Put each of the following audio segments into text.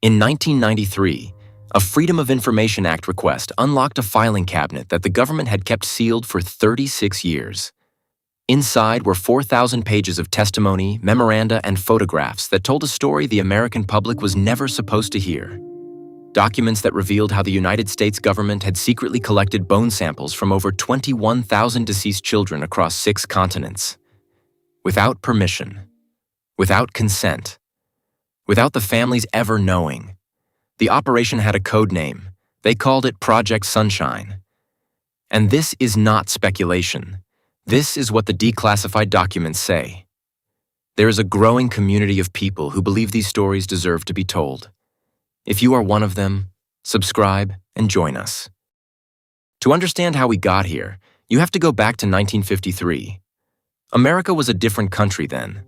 In 1993, a Freedom of Information Act request unlocked a filing cabinet that the government had kept sealed for 36 years. Inside were 4,000 pages of testimony, memoranda, and photographs that told a story the American public was never supposed to hear. Documents that revealed how the United States government had secretly collected bone samples from over 21,000 deceased children across 6 continents. Without permission, without consent, without the families ever knowing. The operation had a code name. They called it Project Sunshine. And this is not speculation. This is what the declassified documents say. There is a growing community of people who believe these stories deserve to be told. If you are one of them, subscribe and join us. To understand how we got here, you have to go back to 1953. America was a different country then.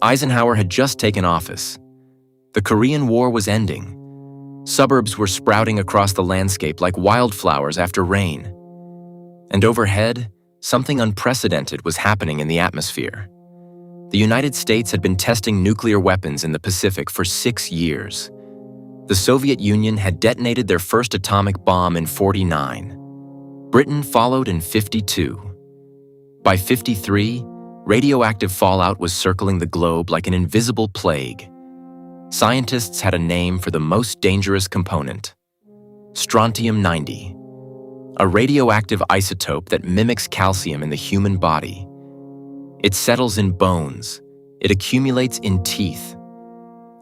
Eisenhower had just taken office. The Korean War was ending. Suburbs were sprouting across the landscape like wildflowers after rain. And overhead, something unprecedented was happening in the atmosphere. The United States had been testing nuclear weapons in the Pacific for 6 years. The Soviet Union had detonated their first atomic bomb in '49. Britain followed in '52. By '53, radioactive fallout was circling the globe like an invisible plague. Scientists had a name for the most dangerous component: strontium-90, a radioactive isotope that mimics calcium in the human body. It settles in bones, it accumulates in teeth,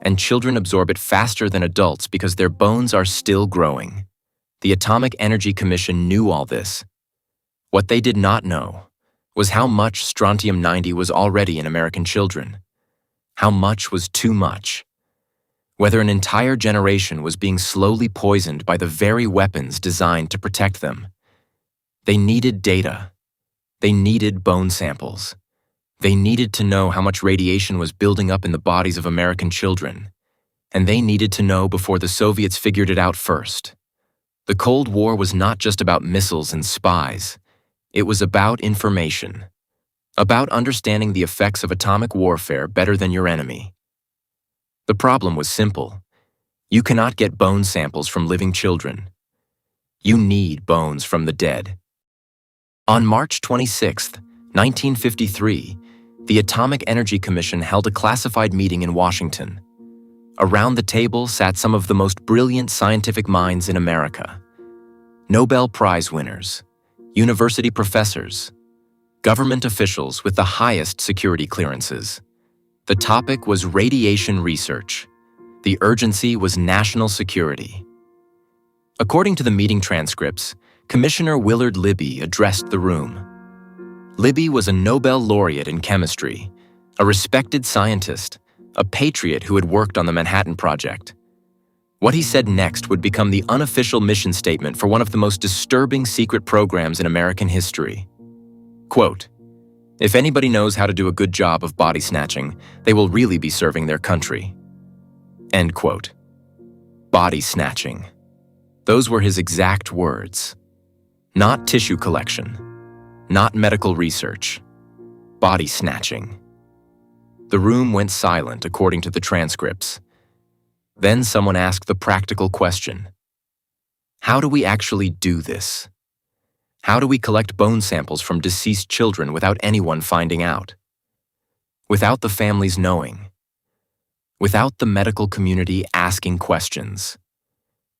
and children absorb it faster than adults because their bones are still growing. The Atomic Energy Commission knew all this. What they did not know was how much strontium-90 was already in American children. How much was too much. Whether an entire generation was being slowly poisoned by the very weapons designed to protect them. They needed data. They needed bone samples. They needed to know how much radiation was building up in the bodies of American children. And they needed to know before the Soviets figured it out first. The Cold War was not just about missiles and spies. It was about information. About understanding the effects of atomic warfare better than your enemy. The problem was simple. You cannot get bone samples from living children. You need bones from the dead. On March 26, 1953, the Atomic Energy Commission held a classified meeting in Washington. Around the table sat some of the most brilliant scientific minds in America. Nobel Prize winners, university professors, government officials with the highest security clearances. The topic was radiation research. The urgency was national security. According to the meeting transcripts, Commissioner Willard Libby addressed the room. Libby was a Nobel laureate in chemistry, a respected scientist, a patriot who had worked on the Manhattan Project. What he said next would become the unofficial mission statement for one of the most disturbing secret programs in American history. Quote, "If anybody knows how to do a good job of body snatching, they will really be serving their country." End quote. Body snatching. Those were his exact words. Not tissue collection. Not medical research. Body snatching. The room went silent according to the transcripts. Then someone asked the practical question. How do we actually do this? How do we collect bone samples from deceased children without anyone finding out? Without the families knowing? Without the medical community asking questions?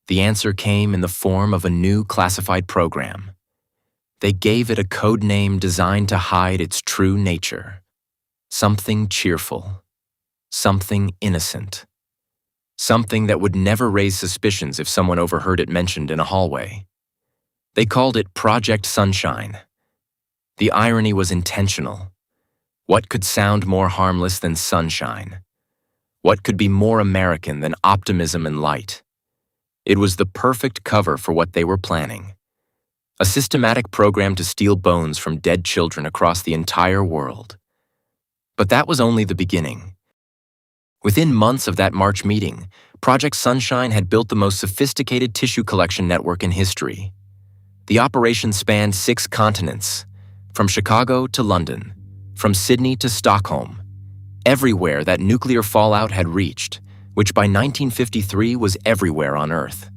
The answer came in the form of a new classified program. They gave it a code name designed to hide its true nature. Something cheerful. Something innocent. Something that would never raise suspicions if someone overheard it mentioned in a hallway. They called it Project Sunshine. The irony was intentional. What could sound more harmless than sunshine? What could be more American than optimism and light? It was the perfect cover for what they were planning. A systematic program to steal bones from dead children across the entire world. But that was only the beginning. Within months of that March meeting, Project Sunshine had built the most sophisticated tissue collection network in history. The operation spanned 6 continents, from Chicago to London, from Sydney to Stockholm. Everywhere that nuclear fallout had reached, which by 1953 was everywhere on Earth.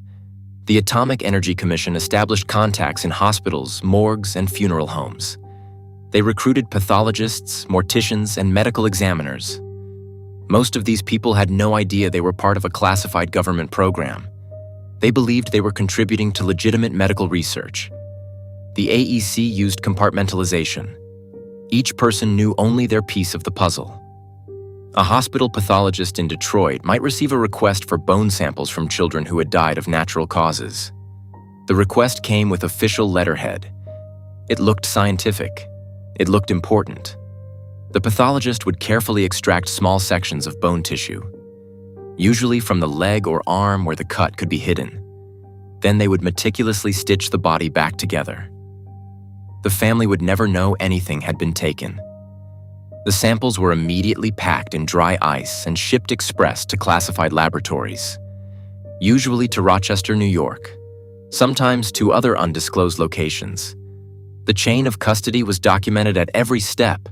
The Atomic Energy Commission established contacts in hospitals, morgues, and funeral homes. They recruited pathologists, morticians, and medical examiners. Most of these people had no idea they were part of a classified government program. They believed they were contributing to legitimate medical research. The AEC used compartmentalization. Each person knew only their piece of the puzzle. A hospital pathologist in Detroit might receive a request for bone samples from children who had died of natural causes. The request came with official letterhead. It looked scientific. It looked important. The pathologist would carefully extract small sections of bone tissue, usually from the leg or arm where the cut could be hidden. Then they would meticulously stitch the body back together. The family would never know anything had been taken. The samples were immediately packed in dry ice and shipped express to classified laboratories, usually to Rochester, New York, sometimes to other undisclosed locations. The chain of custody was documented at every step,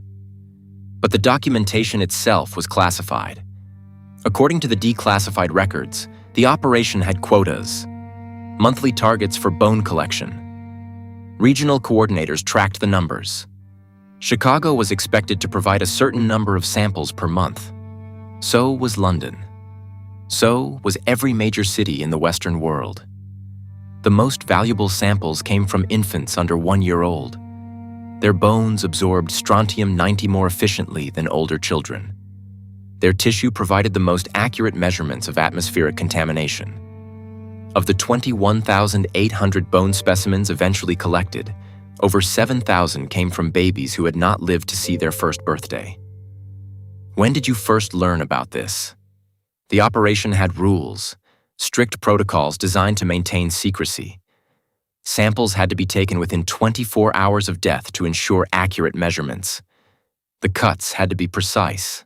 but the documentation itself was classified. According to the declassified records, the operation had quotas, monthly targets for bone collection. Regional coordinators tracked the numbers. Chicago was expected to provide a certain number of samples per month. So was London. So was every major city in the Western world. The most valuable samples came from infants under 1 year old. Their bones absorbed strontium-90 more efficiently than older children. Their tissue provided the most accurate measurements of atmospheric contamination. Of the 21,800 bone specimens eventually collected, over 7,000 came from babies who had not lived to see their first birthday. When did you first learn about this? The operation had rules, strict protocols designed to maintain secrecy. Samples had to be taken within 24 hours of death to ensure accurate measurements. The cuts had to be precise.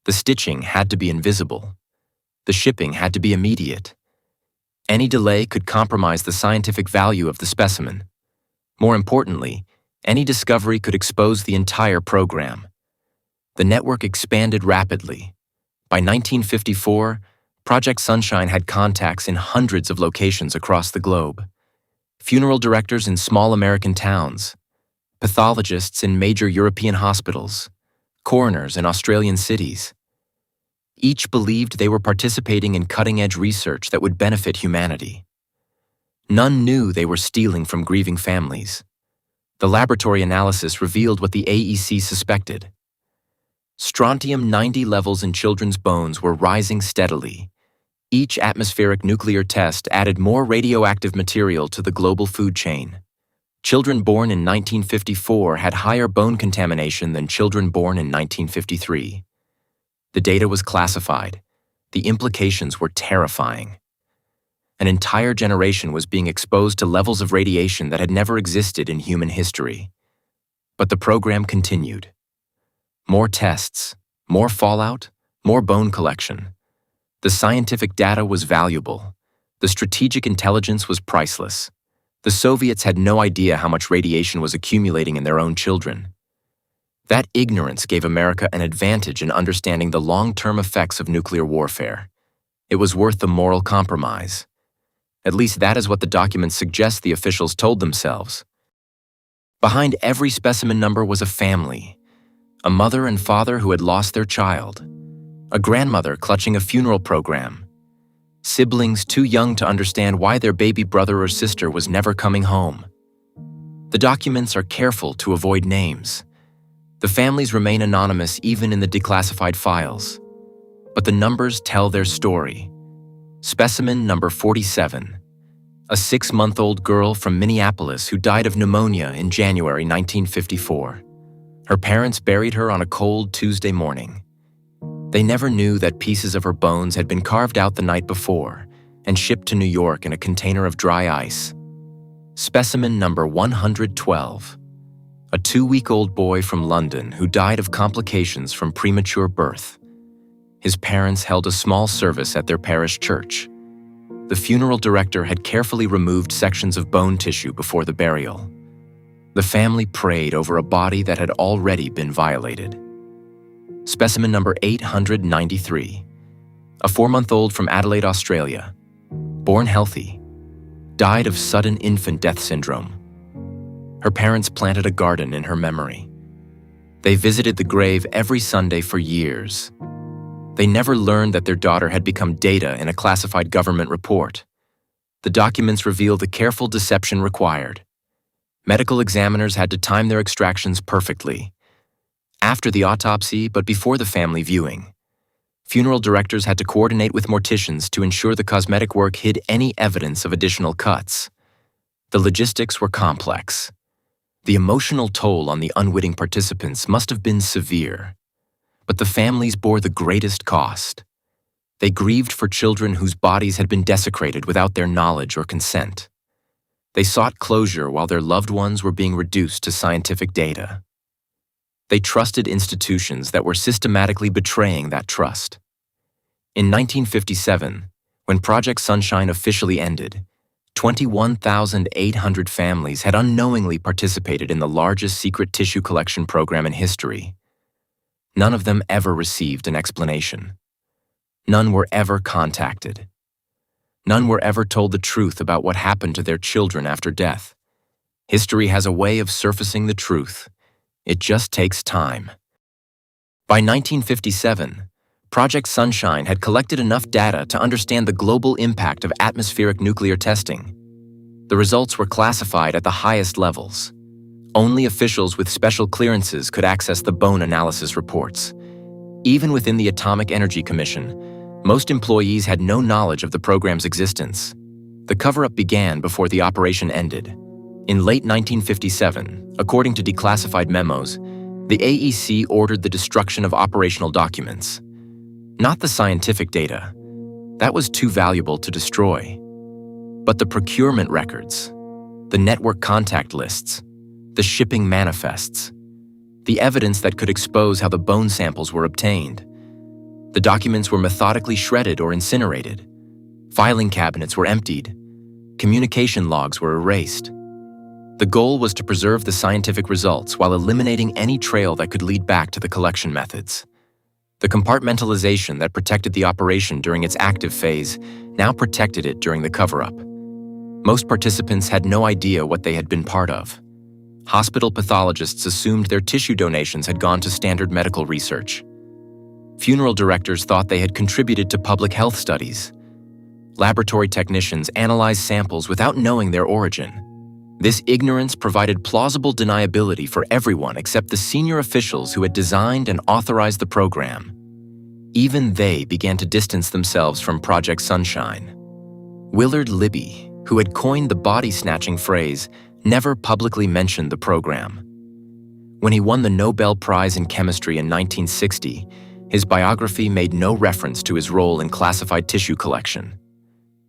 The stitching had to be invisible. The shipping had to be immediate. Any delay could compromise the scientific value of the specimen. More importantly, any discovery could expose the entire program. The network expanded rapidly. By 1954, Project Sunshine had contacts in hundreds of locations across the globe. Funeral directors in small American towns, pathologists in major European hospitals, coroners in Australian cities. Each believed they were participating in cutting-edge research that would benefit humanity. None knew they were stealing from grieving families. The laboratory analysis revealed what the AEC suspected. Strontium-90 levels in children's bones were rising steadily. Each atmospheric nuclear test added more radioactive material to the global food chain. Children born in 1954 had higher bone contamination than children born in 1953. The data was classified. The implications were terrifying. An entire generation was being exposed to levels of radiation that had never existed in human history. But the program continued. More tests, more fallout, more bone collection. The scientific data was valuable. The strategic intelligence was priceless. The Soviets had no idea how much radiation was accumulating in their own children. That ignorance gave America an advantage in understanding the long-term effects of nuclear warfare. It was worth the moral compromise. At least that is what the documents suggest the officials told themselves. Behind every specimen number was a family, a mother and father who had lost their child, a grandmother clutching a funeral program, siblings too young to understand why their baby brother or sister was never coming home. The documents are careful to avoid names. The families remain anonymous even in the declassified files. But the numbers tell their story. Specimen number 47, a 6-month-old girl from Minneapolis who died of pneumonia in January 1954. Her parents buried her on a cold Tuesday morning. They never knew that pieces of her bones had been carved out the night before and shipped to New York in a container of dry ice. Specimen number 112, a 2-week-old boy from London who died of complications from premature birth. His parents held a small service at their parish church. The funeral director had carefully removed sections of bone tissue before the burial. The family prayed over a body that had already been violated. Specimen number 893, a 4-month-old from Adelaide, Australia, born healthy, died of sudden infant death syndrome. Her parents planted a garden in her memory. They visited the grave every Sunday for years. They never learned that their daughter had become data in a classified government report. The documents reveal the careful deception required. Medical examiners had to time their extractions perfectly. After the autopsy, but before the family viewing, funeral directors had to coordinate with morticians to ensure the cosmetic work hid any evidence of additional cuts. The logistics were complex. The emotional toll on the unwitting participants must have been severe. But the families bore the greatest cost. They grieved for children whose bodies had been desecrated without their knowledge or consent. They sought closure while their loved ones were being reduced to scientific data. They trusted institutions that were systematically betraying that trust. In 1957, when Project Sunshine officially ended, 21,800 families had unknowingly participated in the largest secret tissue collection program in history. None of them ever received an explanation. None were ever contacted. None were ever told the truth about what happened to their children after death. History has a way of surfacing the truth. It just takes time. By 1957, Project Sunshine had collected enough data to understand the global impact of atmospheric nuclear testing. The results were classified at the highest levels. Only officials with special clearances could access the bone analysis reports. Even within the Atomic Energy Commission, most employees had no knowledge of the program's existence. The cover-up began before the operation ended. In late 1957, according to declassified memos, the AEC ordered the destruction of operational documents. Not the scientific data. That was too valuable to destroy. But the procurement records, the network contact lists, the shipping manifests, the evidence that could expose how the bone samples were obtained. The documents were methodically shredded or incinerated. Filing cabinets were emptied. Communication logs were erased. The goal was to preserve the scientific results while eliminating any trail that could lead back to the collection methods. The compartmentalization that protected the operation during its active phase now protected it during the cover-up. Most participants had no idea what they had been part of. Hospital pathologists assumed their tissue donations had gone to standard medical research. Funeral directors thought they had contributed to public health studies. Laboratory technicians analyzed samples without knowing their origin. This ignorance provided plausible deniability for everyone except the senior officials who had designed and authorized the program. Even they began to distance themselves from Project Sunshine. Willard Libby, who had coined the body-snatching phrase, never publicly mentioned the program. When he won the Nobel Prize in Chemistry in 1960, his biography made no reference to his role in classified tissue collection.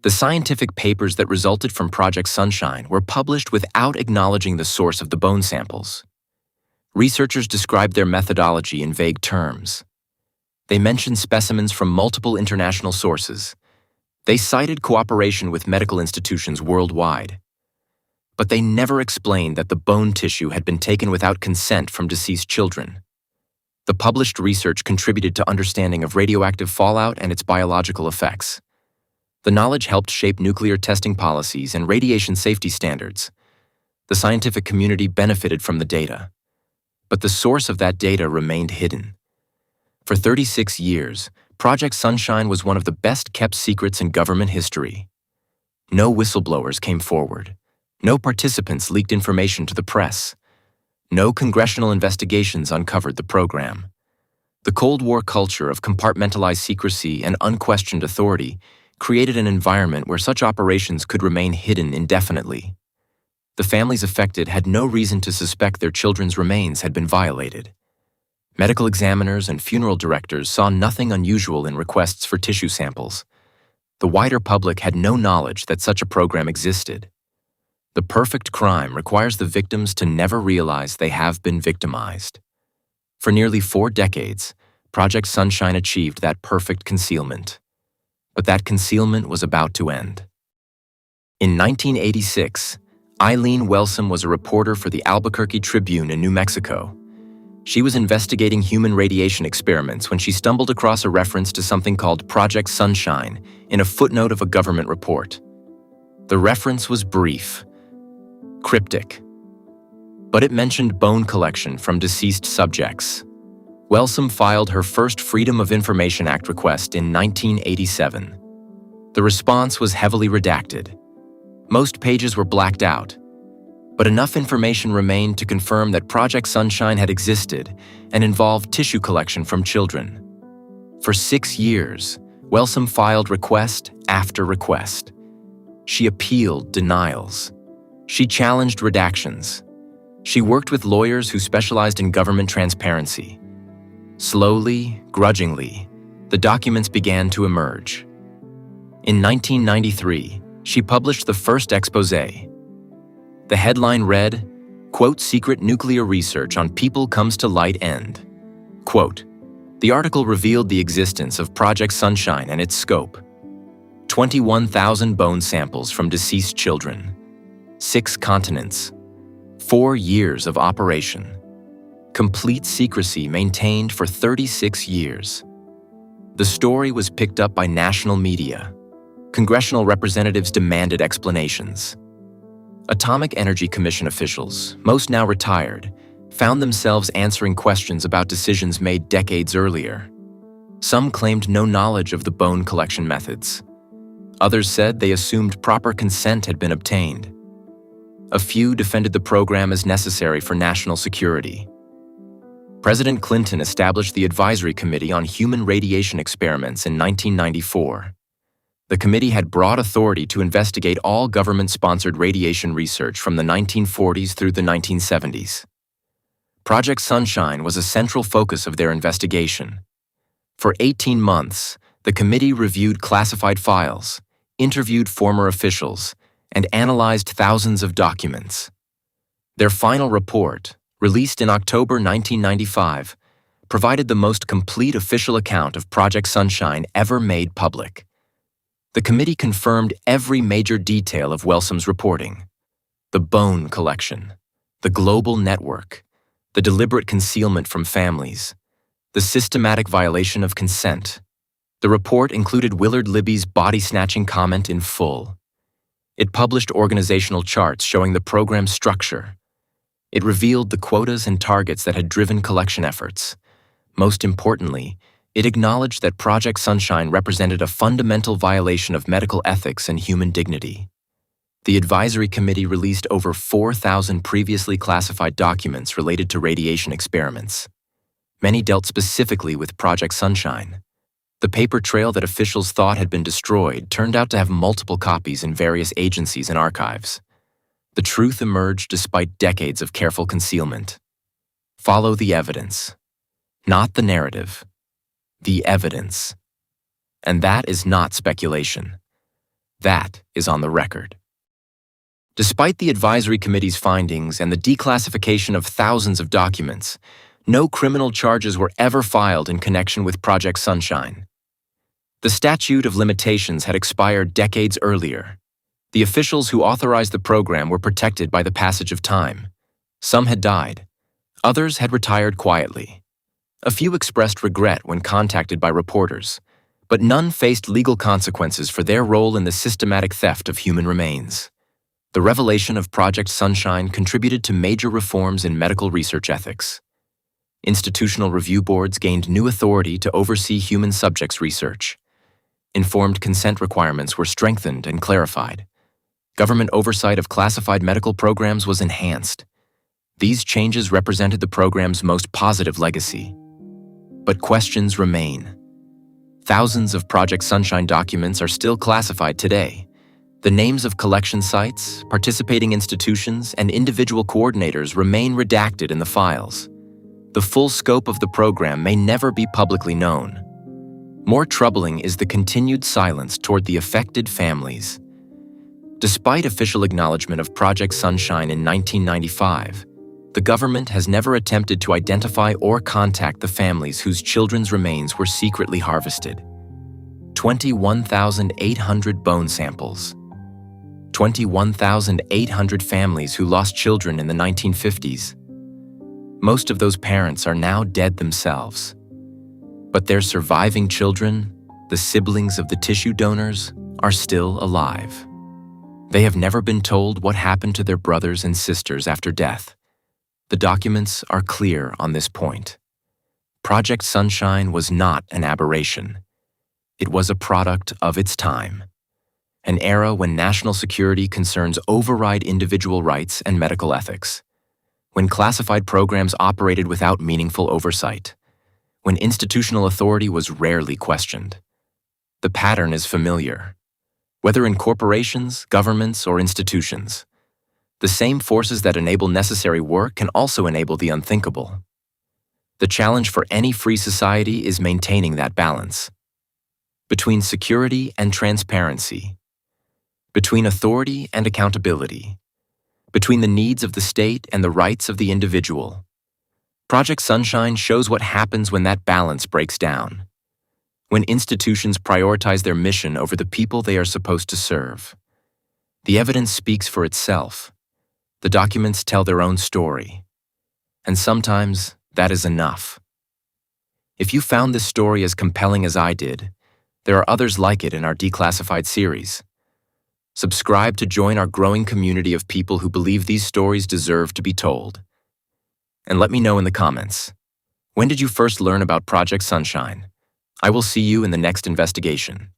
The scientific papers that resulted from Project Sunshine were published without acknowledging the source of the bone samples. Researchers described their methodology in vague terms. They mentioned specimens from multiple international sources. They cited cooperation with medical institutions worldwide. But they never explained that the bone tissue had been taken without consent from deceased children. The published research contributed to understanding of radioactive fallout and its biological effects. The knowledge helped shape nuclear testing policies and radiation safety standards. The scientific community benefited from the data. But the source of that data remained hidden. For 36 years, Project Sunshine was one of the best-kept secrets in government history. No whistleblowers came forward. No participants leaked information to the press. No congressional investigations uncovered the program. The Cold War culture of compartmentalized secrecy and unquestioned authority created an environment where such operations could remain hidden indefinitely. The families affected had no reason to suspect their children's remains had been violated. Medical examiners and funeral directors saw nothing unusual in requests for tissue samples. The wider public had no knowledge that such a program existed. The perfect crime requires the victims to never realize they have been victimized. For nearly 4 decades, Project Sunshine achieved that perfect concealment. But that concealment was about to end. In 1986, Eileen Wellsome was a reporter for the Albuquerque Tribune in New Mexico. She was investigating human radiation experiments when she stumbled across a reference to something called Project Sunshine in a footnote of a government report. The reference was brief, cryptic, but it mentioned bone collection from deceased subjects. Wellsome filed her first Freedom of Information Act request in 1987. The response was heavily redacted. Most pages were blacked out, but enough information remained to confirm that Project Sunshine had existed and involved tissue collection from children. For 6 years, Wellsome filed request after request. She appealed denials. She challenged redactions. She worked with lawyers who specialized in government transparency. Slowly, grudgingly, the documents began to emerge. In 1993, she published the first exposé. The headline read, quote, "Secret nuclear research on people comes to light end." Quote, the article revealed the existence of Project Sunshine and its scope. 21,000 bone samples from deceased children, 6 continents, 4 years of operation. Complete secrecy maintained for 36 years. The story was picked up by national media. Congressional representatives demanded explanations. Atomic Energy Commission officials, most now retired, found themselves answering questions about decisions made decades earlier. Some claimed no knowledge of the bone collection methods. Others said they assumed proper consent had been obtained. A few defended the program as necessary for national security. President Clinton established the Advisory Committee on Human Radiation Experiments in 1994. The committee had broad authority to investigate all government-sponsored radiation research from the 1940s through the 1970s. Project Sunshine was a central focus of their investigation. For 18 months, the committee reviewed classified files, interviewed former officials, and analyzed thousands of documents. Their final report, released in October 1995, provided the most complete official account of Project Sunshine ever made public. The committee confirmed every major detail of Wellsome's reporting: the bone collection, the global network, the deliberate concealment from families, the systematic violation of consent. The report included Willard Libby's body-snatching comment in full. It published organizational charts showing the program's structure. It revealed the quotas and targets that had driven collection efforts. Most importantly, it acknowledged that Project Sunshine represented a fundamental violation of medical ethics and human dignity. The Advisory Committee released over 4,000 previously classified documents related to radiation experiments. Many dealt specifically with Project Sunshine. The paper trail that officials thought had been destroyed turned out to have multiple copies in various agencies and archives. The truth emerged despite decades of careful concealment. Follow the evidence. Not the narrative. The evidence. And that is not speculation. That is on the record. Despite the Advisory Committee's findings and the declassification of thousands of documents, no criminal charges were ever filed in connection with Project Sunshine. The statute of limitations had expired decades earlier. The officials who authorized the program were protected by the passage of time. Some had died. Others had retired quietly. A few expressed regret when contacted by reporters, but none faced legal consequences for their role in the systematic theft of human remains. The revelation of Project Sunshine contributed to major reforms in medical research ethics. Institutional review boards gained new authority to oversee human subjects research. Informed consent requirements were strengthened and clarified. Government oversight of classified medical programs was enhanced. These changes represented the program's most positive legacy. But questions remain. Thousands of Project Sunshine documents are still classified today. The names of collection sites, participating institutions, and individual coordinators remain redacted in the files. The full scope of the program may never be publicly known. More troubling is the continued silence toward the affected families. Despite official acknowledgement of Project Sunshine in 1995, the government has never attempted to identify or contact the families whose children's remains were secretly harvested. 21,800 bone samples. 21,800 families who lost children in the 1950s. Most of those parents are now dead themselves. But their surviving children, the siblings of the tissue donors, are still alive. They have never been told what happened to their brothers and sisters after death. The documents are clear on this point. Project Sunshine was not an aberration. It was a product of its time, an era when national security concerns override individual rights and medical ethics, when classified programs operated without meaningful oversight, when institutional authority was rarely questioned. The pattern is familiar. Whether in corporations, governments, or institutions, the same forces that enable necessary work can also enable the unthinkable. The challenge for any free society is maintaining that balance between security and transparency, between authority and accountability, between the needs of the state and the rights of the individual. Project Sunshine shows what happens when that balance breaks down, when institutions prioritize their mission over the people they are supposed to serve. The evidence speaks for itself. The documents tell their own story. And sometimes that is enough. If you found this story as compelling as I did, there are others like it in our Declassified series. Subscribe to join our growing community of people who believe these stories deserve to be told. And let me know in the comments, when did you first learn about Project Sunshine? I will see you in the next investigation.